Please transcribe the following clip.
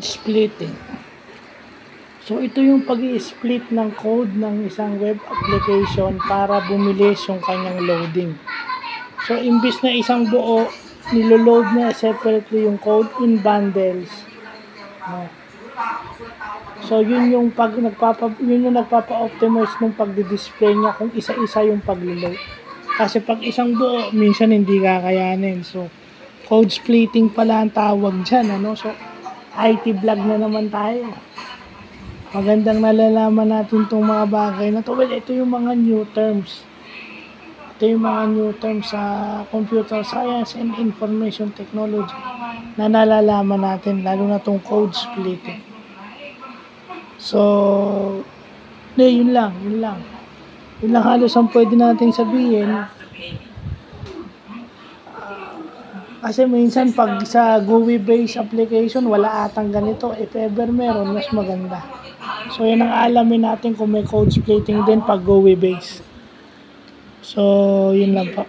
code splitting. So ito yung pag-i-split ng code ng isang web application para bumilis yung kanyang loading. So imbis na isang buo, niloload niya separately yung code in bundles. No. So yun yung nagpapa-optimize ng pagdi-display niya kung isa-isa yung pag-load. Kasi pag isang buo, minsan hindi kakayanin. So code splitting pala ang tawag dyan, ano? So IT vlog na naman tayo. Magandang nalalaman natin itong mga bagay na to. Well, ito yung mga new terms. Ito yung mga new terms sa computer science and information technology na nalalaman natin, lalo na itong code splitting. So, yun lang. Yun lang halos ang pwede natin sabihin. Kasi minsan pag sa GUI-based application, wala atang ganito. If ever meron, mas maganda. So, yan ang alamin natin kung may code splitting din pag GUI-based. So, yun lang po.